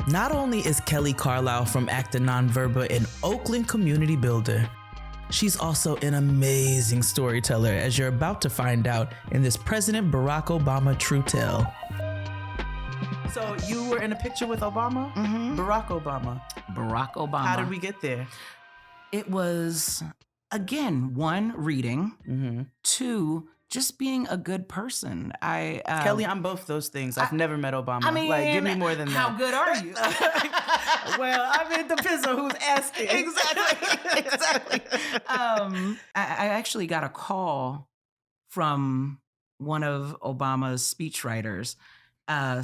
Not only is Kelly Carlisle from Acta Nonverba an Oakland community builder, she's also an amazing storyteller, as you're about to find out in this President Barack Obama true tale. So you were in a picture with Obama? Mm-hmm. Barack Obama. Barack Obama. How did we get there? It was, again, one, reading. Mm-hmm. Two, just being a good person. Kelly, I'm both those things. I've never met Obama. I mean, like, give me more than how that. good are you? Well, I mean, it depends on who's asking. Exactly. I actually got a call from one of Obama's speechwriters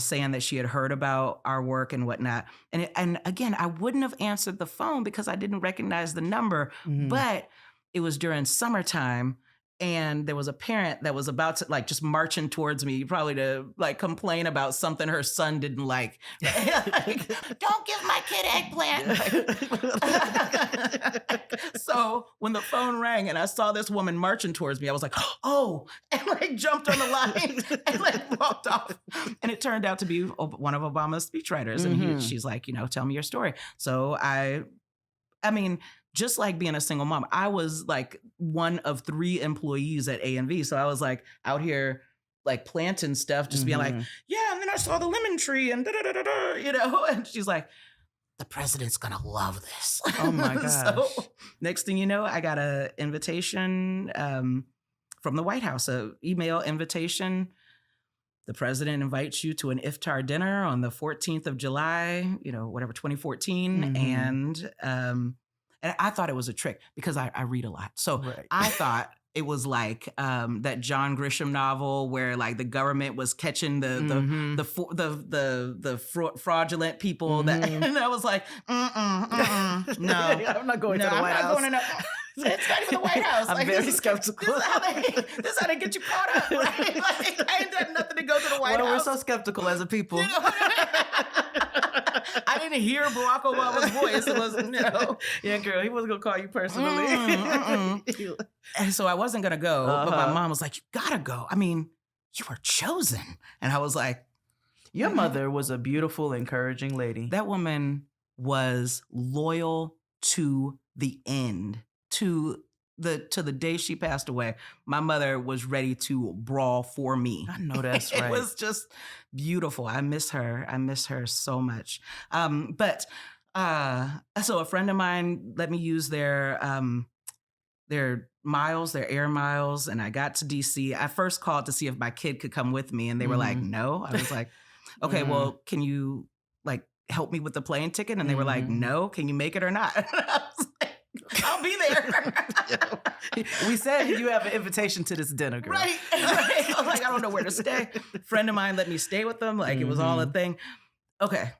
saying that she had heard about our work and whatnot. And again, I wouldn't have answered the phone because I didn't recognize the number, but it was during summertime. And there was a parent that was about to just marching towards me, probably to complain about something her son didn't like. Don't give my kid eggplant. So when the phone rang and I saw this woman marching towards me, I was like, oh, and jumped on the line and walked off. And it turned out to be one of Obama's speechwriters. And she's like, tell me your story. So I mean, just like being a single mom, I was one of 3 employees at A&V. So I was out here planting stuff, just being yeah, and then I saw the lemon tree and da-da-da-da-da, and she's like, the president's gonna love this. Oh my gosh. So next thing you know, I got an invitation from the White House, an email invitation. The president invites you to an iftar dinner on the 14th of July, 2014. And I thought it was a trick because I read a lot. So I thought it was that John Grisham novel where the government was catching the fraudulent people that, and I was like, no. I'm not going to the White House. It's not even the White House. I'm very skeptical. This is how they get you caught up, right? I ain't done nothing to go to the White House. We're so skeptical as a people. I didn't hear Barack Obama's voice. It was, Yeah, girl, he wasn't going to call you personally. And so I wasn't going to go, but my mom was like, you got to go. I mean, you were chosen. And I was like, your mother was a beautiful, encouraging lady. That woman was loyal to the end, to the day she passed away. My mother was ready to brawl for me. I know that's right. It was just beautiful. I miss her. I miss her so much. So a friend of mine let me use their miles, their air miles, and I got to DC. I first called to see if my kid could come with me, and they were like, no. I was like, okay, well, can you help me with the plane ticket? And they were like, no. Can you make it or not? I was like, I'll be there. We said you have an invitation to this dinner, girl. Right. I was like, I don't know where to stay. A friend of mine let me stay with them. It was all a thing. Okay.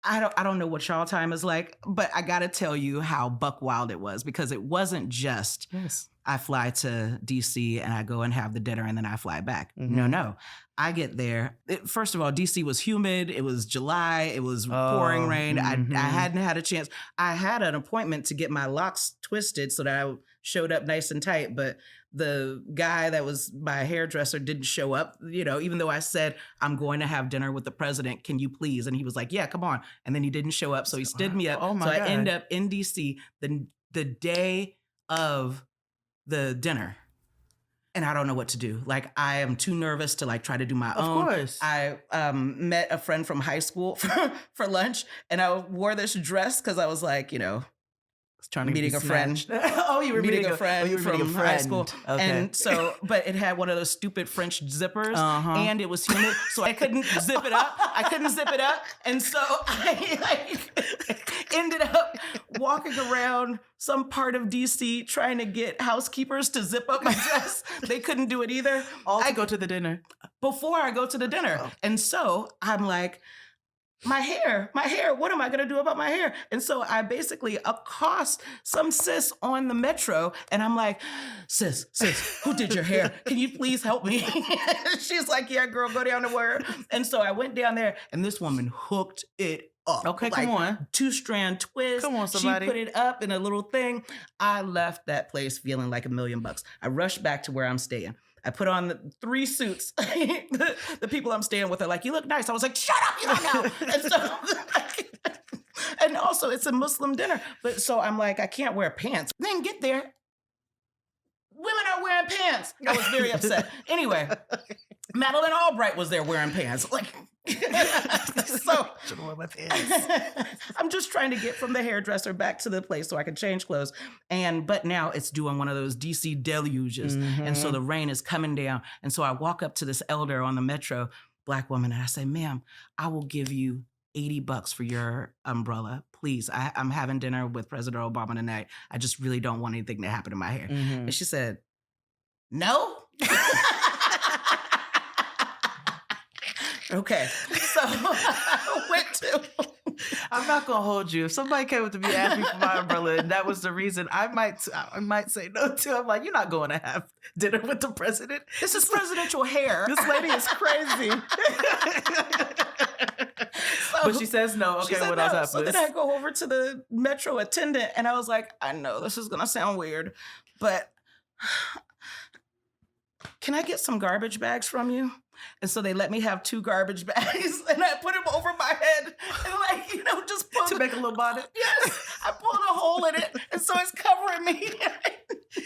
I don't know what y'all time is like, but I got to tell you how buck wild it was, because it wasn't just I fly to DC and I go and have the dinner and then I fly back. No. I get there. First of all, DC was humid. It was July. It was pouring rain. I hadn't had a chance. I had an appointment to get my locks twisted so that I showed up nice and tight, but the guy that was my hairdresser didn't show up, even though I said, I'm going to have dinner with the president. Can you please? And he was like, yeah, come on. And then he didn't show up. So he stood me up. Oh my God. God. I end up in DC the day of the dinner. And I don't know what to do. I am too nervous to try to do my own. Of course. I met a friend from high school for lunch, and I wore this dress because I was trying to meeting a friend. Oh, you were meeting a friend from high school. Okay. And so, but it had one of those stupid French zippers, and it was humid, so I couldn't zip it up. And so I ended up walking around some part of DC trying to get housekeepers to zip up my dress. They couldn't do it either. I go to the dinner. Before I go to the dinner. Oh. And so I'm like, my hair, what am I going to do about my hair? And so I basically accost some sis on the metro, and I'm like, sis, who did your hair? Can you please help me? She's like, yeah, girl, go down to where. And so I went down there, and this woman hooked it up. Okay, come on. 2-strand twist. Come on, somebody. She put it up in a little thing. I left that place feeling like $1 million. I rushed back to where I'm staying. I put on the 3 suits. The people I'm staying with are like, you look nice. I was like, shut up, you don't know. And so And also it's a Muslim dinner. But so I'm like, I can't wear pants. Then get there. Women are wearing pants. I was very upset. Anyway, Madeleine Albright was there wearing pants. Like, so my pants. I'm just trying to get from the hairdresser back to the place so I can change clothes. But now it's doing one of those DC deluges. And so the rain is coming down. And so I walk up to this elder on the metro, Black woman, and I say, ma'am, I will give you $80 for your umbrella. Please, I'm having dinner with President Obama tonight. I just really don't want anything to happen to my hair. And she said, no? Okay. So I went to... I'm not gonna hold you. If somebody came up to me and asked me for my umbrella and that was the reason, I might say no too. I'm like, you're not going to have dinner with the president. This is presidential hair. This lady is crazy. But she says no. Okay, what else happens? So then I go over to the metro attendant and I was like, I know this is gonna sound weird, but can I get some garbage bags from you? And so they let me have 2 garbage bags and I put them over my head and just pulled to make a little bonnet. Yes, I pulled a hole in it and so it's covering me.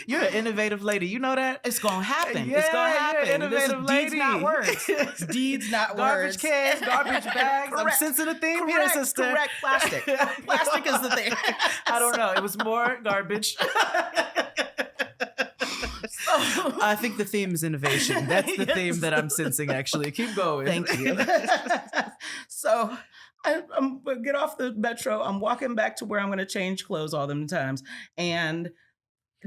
You're an innovative lady. You know that? It's going to happen. Yeah, it's going to happen. You're an innovative lady. Deeds, not words. Deeds, not garbage words. Cans, garbage bags. I'm sensing a theme here, sister. Correct. Plastic. Plastic is the thing. I don't know. It was more garbage. I think the theme is innovation. That's the theme that I'm sensing, actually. Keep going. Thank you. So I'm get off the metro. I'm walking back to where I'm going to change clothes all them times. And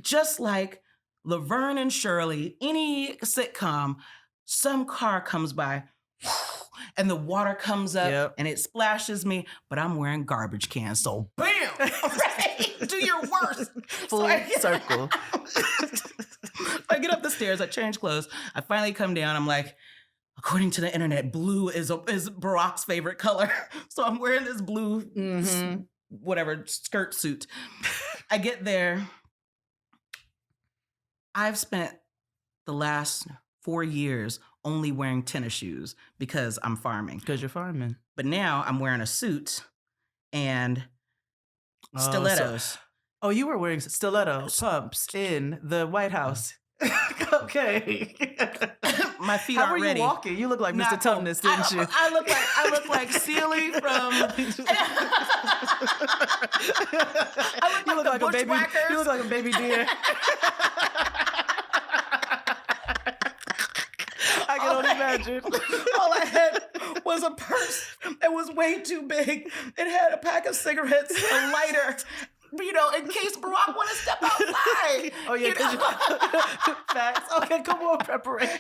just like Laverne and Shirley, any sitcom, some car comes by and the water comes up and it splashes me, but I'm wearing garbage cans. So bam! Right? Do your worst. Full circle. I get up the stairs, I change clothes. I finally come down. I'm like, according to the internet, blue is Barack's favorite color. So I'm wearing this blue, whatever, skirt suit. I get there. I've spent the last 4 years only wearing tennis shoes because I'm farming. Because you're farming. But now I'm wearing a suit and stilettos. Oh, you were wearing stiletto pumps in the White House. Okay. My feet How aren't were you ready. walking? You look like Mr. Tumnus, didn't you? I look like Sealy from. You look like a baby. You look like a baby deer. I can only imagine. All I had was a purse that was way too big. It had a pack of cigarettes, a lighter. In case Barack want to step outside. Oh, yeah. Facts. Okay, come on, preparation.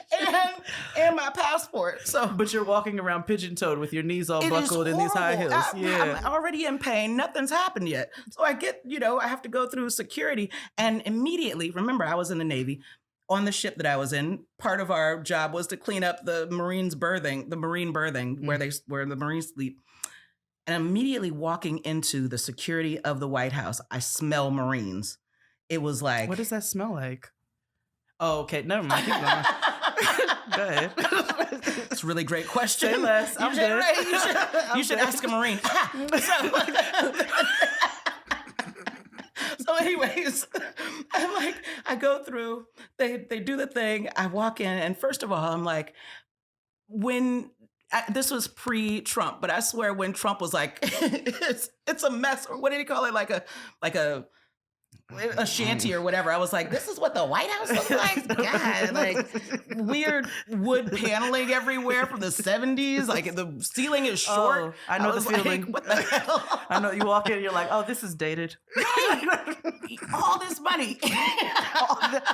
And my passport. But you're walking around pigeon-toed with your knees all buckled in these high heels. I'm already in pain. Nothing's happened yet. So I get, I have to go through security. And immediately, remember, I was in the Navy. On the ship that I was in, part of our job was to clean up the marine berthing, where the Marines sleep. And immediately walking into the security of the White House, I smell Marines. It was like... What does that smell like? Oh, okay. Never mind. Keep going. Go ahead. It's a really great question. Say less. I'm good. Right? You should ask a Marine. So anyways, I'm like, I go through, they do the thing. I walk in and first of all, I'm like, this was pre-Trump, but I swear when Trump was like, it's a mess, or what did he call it? Like a shanty or whatever. I was like, this is what the White House looks like? God, like weird wood paneling everywhere from the 70s. Like the ceiling is short. Oh, I know the feeling. Like, what the hell? I know you walk in and you're like, oh, this is dated. All this money.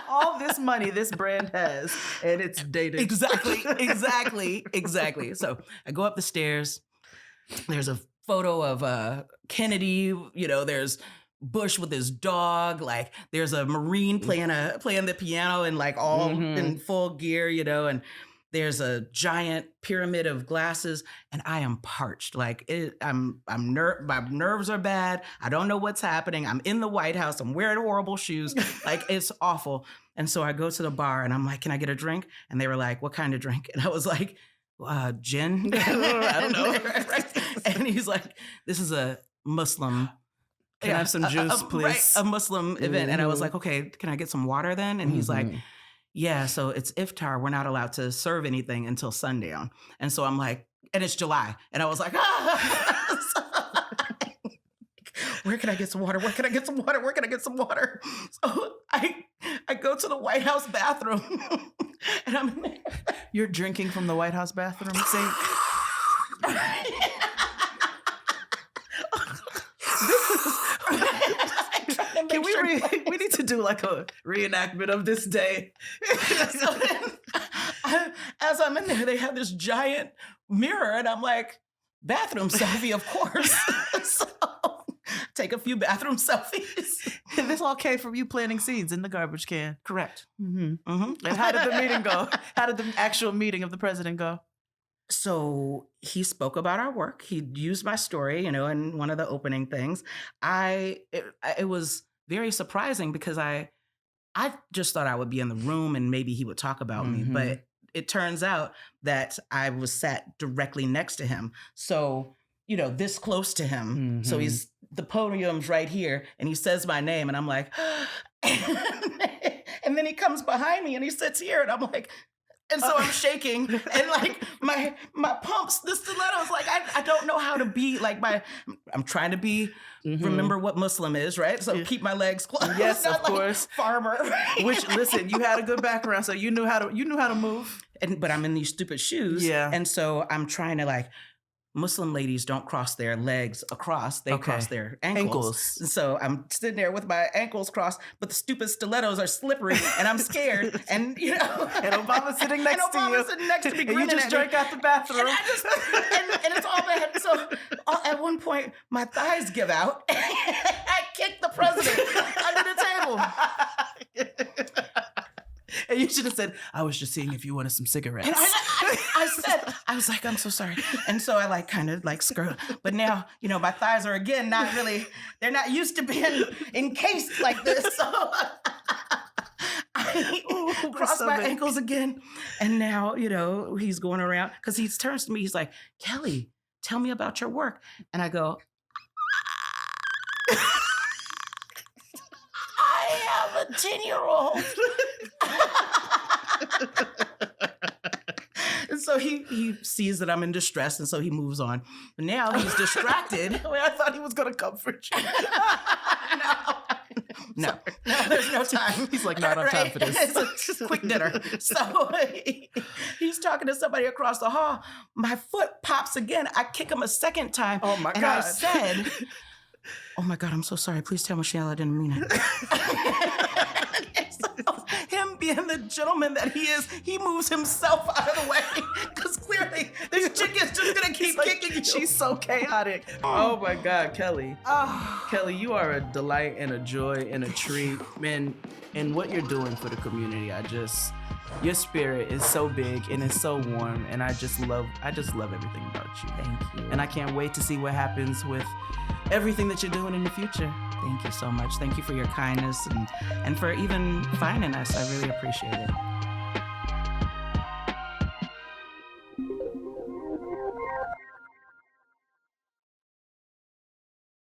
all this money this brand has, and it's dated. Exactly. So I go up the stairs. There's a photo of Kennedy. There's Bush with his dog. Like there's a Marine playing the piano and like all in full gear. And there's a giant pyramid of glasses, and I am parched. Like my nerves are bad. I don't know what's happening. I'm in the White House. I'm wearing horrible shoes. Like it's awful. And so I go to the bar and I'm like, can I get a drink? And they were like, what kind of drink? And I was like, gin. I don't know. And he's like, this is a Muslim. Can I have some juice, please? Right, a Muslim event. And I was like, okay, can I get some water then? And he's like, yeah, so it's iftar. We're not allowed to serve anything until sundown. And so I'm like, and it's July. And I was like, where can I get some water? Where can I get some water? Where can I get some water? So I go to the White House bathroom and I'm in there. You're drinking from the White House bathroom? We need to do like a reenactment of this day. So then, as I'm in there, they have this giant mirror and I'm like, bathroom selfie, of course. So take a few bathroom selfies. And this all came from you planting seeds in the garbage can. Correct. And how did the meeting go? How did the actual meeting of the president go? So he spoke about our work. He used my story, in one of the opening things. It was very surprising because I just thought I would be in the room and maybe he would talk about me. But it turns out that I was sat directly next to him. So, this close to him. So the podium's right here and he says my name and I'm like, and then he comes behind me and he sits here and I'm like, and so I'm shaking and like my pumps, the stilettos, like I don't know how to be like I'm trying to be, remember what Muslim is, right? So keep my legs closed. Yes, of course. Farmer. Which, listen, you had a good background, so you knew how to move. But I'm in these stupid shoes. Yeah. And so I'm trying to like, Muslim ladies don't cross their legs across, they cross their ankles. And so I'm sitting there with my ankles crossed, but the stupid stilettos are slippery and I'm scared. And, and Obama's sitting next to you. And Obama's sitting next to me grinning and you just drank out the bathroom. And it's all bad. So at one point, my thighs give out. I kicked the president under the table. And you should have said, I was just seeing if you wanted some cigarettes. And I was like, I'm so sorry. And so I like kind of like skirt. But now, my thighs are again they're not used to being encased like this. So I crossed my ankles again. And now, he's going around because he turns to me. He's like, Kelly, tell me about your work. And I go, I have a 10-year-old. And so he sees that I'm in distress, and so he moves on. But now he's distracted. I thought he was going to comfort you. No, there's no time. He's like, not on time for this. It's a quick dinner. So he's talking to somebody across the hall. My foot pops again. I kick him a second time. Oh, my God. And I said, oh, my God, I'm so sorry. Please tell Michelle I didn't mean it. Him being the gentleman that he is, he moves himself out of the way because clearly this chick is just gonna keep kicking you. She's so chaotic. Oh my God, Kelly. Kelly, you are a delight and a joy and a treat, man. And what you're doing for the community, your spirit is so big and it's so warm, and I just love everything about you. Thank you. And I can't wait to see what happens with everything that you're doing in the future. Thank you so much. Thank you for your kindness and for even finding us. I really appreciate it.